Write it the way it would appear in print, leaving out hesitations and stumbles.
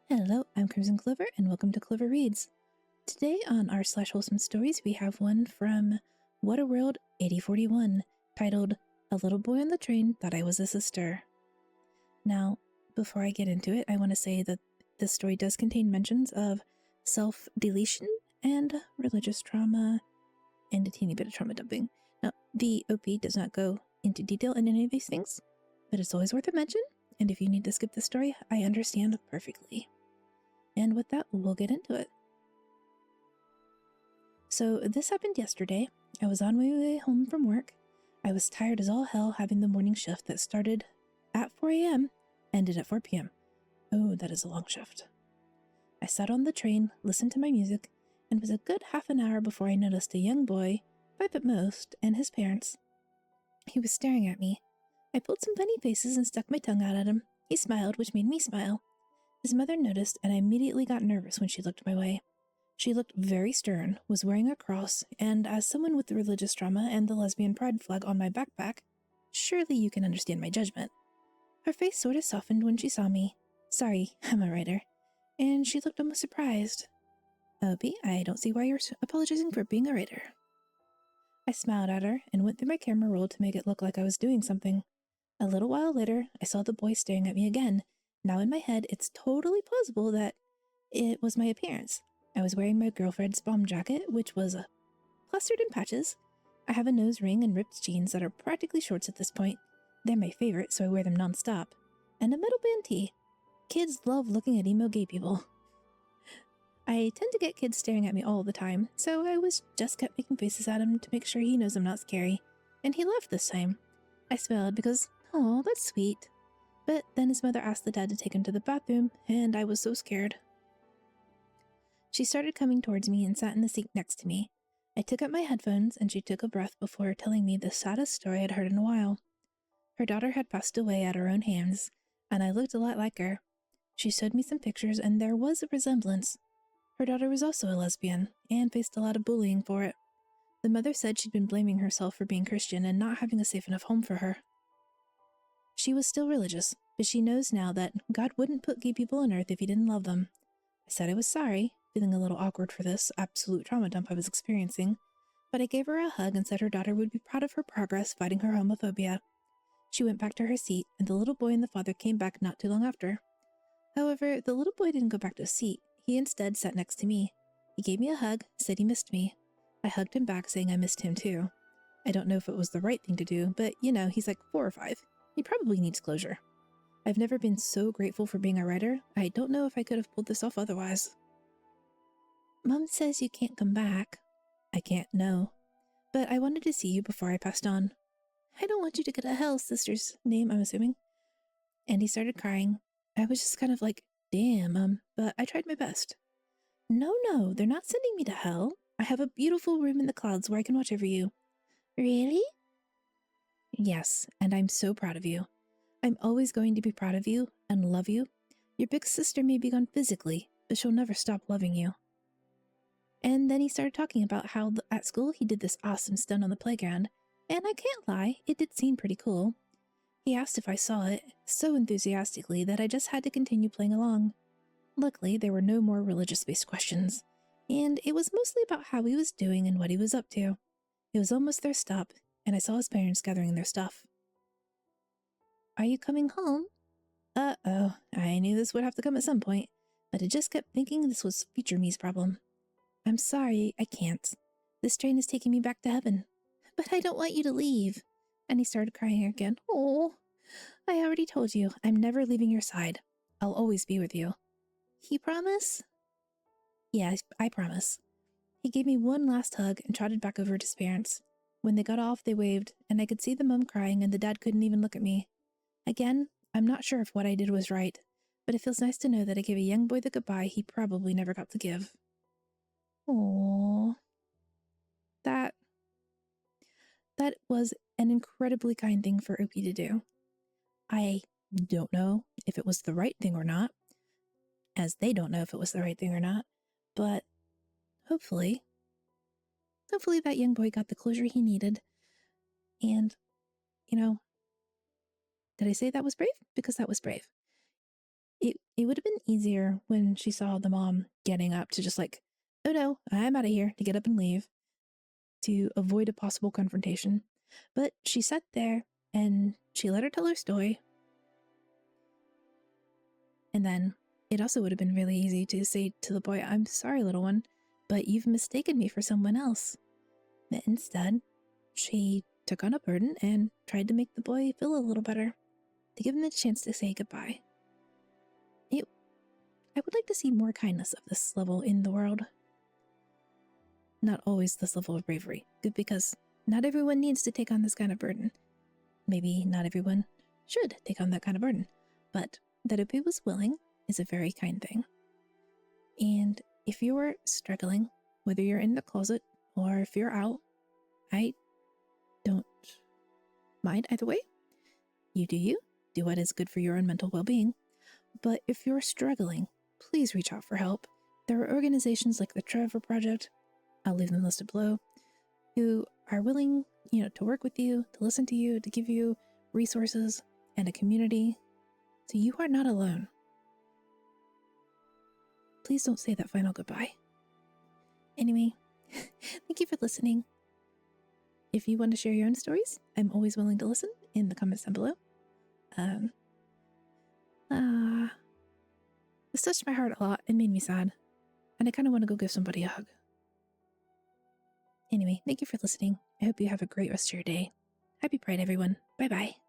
Hello, I'm Crimson Clover, and welcome to Clover Reads. Today on our /wholesome stories, we have one from What a World 8041, titled A Little Boy on the Train Thought I Was a Sister. Now, before I get into it, I want to say that this story does contain mentions of self-deletion and religious trauma, and a teeny bit of trauma dumping. Now, the OP does not go into detail in any of these things, but it's always worth a mention, and if you need to skip the story, I understand perfectly. And with that, we'll get into it. So this happened yesterday. I was on my way home from work. I was tired as all hell having the morning shift that started at 4 a.m. ended at 4 p.m. Oh, that is a long shift. I sat on the train, listened to my music, and was a good half an hour before I noticed a young boy, 5 at most, and his parents. He was staring at me. I pulled some funny faces and stuck my tongue out at him. He smiled, which made me smile. His mother noticed, and I immediately got nervous when she looked my way. She looked very stern, was wearing a cross, and as someone with the religious trauma and the lesbian pride flag on my backpack, surely you can understand my judgment. Her face sort of softened when she saw me. Sorry, I'm a writer. And she looked almost surprised. Opie, I don't see why you're apologizing for being a writer. I smiled at her and went through my camera roll to make it look like I was doing something. A little while later, I saw the boy staring at me again. Now in my head, it's totally plausible that it was my appearance. I was wearing my girlfriend's bomb jacket, which was plastered in patches. I have a nose ring and ripped jeans that are practically shorts at this point. They're my favorite, so I wear them nonstop. And a metal band tee. Kids love looking at emo gay people. I tend to get kids staring at me all the time, so I just kept making faces at him to make sure he knows I'm not scary. And he laughed this time. I smiled because, oh, that's sweet. But then his mother asked the dad to take him to the bathroom, and I was so scared. She started coming towards me and sat in the seat next to me. I took out my headphones, and she took a breath before telling me the saddest story I'd heard in a while. Her daughter had passed away at her own hands, and I looked a lot like her. She showed me some pictures, and there was a resemblance. Her daughter was also a lesbian, and faced a lot of bullying for it. The mother said she'd been blaming herself for being Christian and not having a safe enough home for her. She was still religious, but she knows now that God wouldn't put gay people on earth if he didn't love them. I said I was sorry, feeling a little awkward for this absolute trauma dump I was experiencing, but I gave her a hug and said her daughter would be proud of her progress fighting her homophobia. She went back to her seat, and the little boy and the father came back not too long after. However, the little boy didn't go back to his seat. He instead sat next to me. He gave me a hug, said he missed me. I hugged him back, saying I missed him too. I don't know if it was the right thing to do, but he's like 4 or 5. He probably needs closure. I've never been so grateful for being a writer. I don't know if I could have pulled this off otherwise. Mom says you can't come back. I can't, no. But I wanted to see you before I passed on. I don't want you to get a hell, sister's name, I'm assuming. And he started crying. I was just kind of like, damn, but I tried my best. No, they're not sending me to hell. I have a beautiful room in the clouds where I can watch over you. Really? Yes, and I'm so proud of you. I'm always going to be proud of you and love you. Your big sister may be gone physically, but she'll never stop loving you. And then he started talking about how at school he did this awesome stunt on the playground, and I can't lie, it did seem pretty cool. He asked if I saw it, so enthusiastically that I just had to continue playing along. Luckily, there were no more religious-based questions, and it was mostly about how he was doing and what he was up to. It was almost their stop, and I saw his parents gathering their stuff. Are you coming home? Uh-oh, I knew this would have to come at some point, but I just kept thinking this was future me's problem. I'm sorry, I can't. This train is taking me back to heaven. But I don't want you to leave. And he started crying again. Oh, I already told you, I'm never leaving your side. I'll always be with you. You promise? Yeah, I promise. He gave me one last hug and trotted back over to his parents. When they got off, they waved, and I could see the mom crying, and the dad couldn't even look at me. Again, I'm not sure if what I did was right, but it feels nice to know that I gave a young boy the goodbye he probably never got to give. Aww. That was an incredibly kind thing for Opie to do. I don't know if it was the right thing or not, as they don't know if it was the right thing or not, but hopefully that young boy got the closure he needed. And, did I say that was brave? Because that was brave. It would have been easier when she saw the mom getting up to just like, oh no, I'm out of here, to get up and leave, to avoid a possible confrontation. But she sat there and she let her tell her story. And then it also would have been really easy to say to the boy, I'm sorry, little one, but you've mistaken me for someone else. But instead, she took on a burden and tried to make the boy feel a little better, to give him a chance to say goodbye. I would like to see more kindness of this level in the world. Not always this level of bravery, because not everyone needs to take on this kind of burden. Maybe not everyone should take on that kind of burden, but that if he was willing is a very kind thing. And if you're struggling, whether you're in the closet or if you're out, I don't mind either way. You do what is good for your own mental well-being. But if you're struggling, please reach out for help. There are organizations like the Trevor Project, I'll leave them listed below, who are willing, to work with you, to listen to you, to give you resources and a community. So you are not alone. Please don't say that final goodbye. Anyway, thank you for listening. If you want to share your own stories, I'm always willing to listen in the comments down below. This touched my heart a lot and made me sad, and I kind of want to go give somebody a hug. Anyway, thank you for listening. I hope you have a great rest of your day. Happy Pride, everyone. Bye-bye.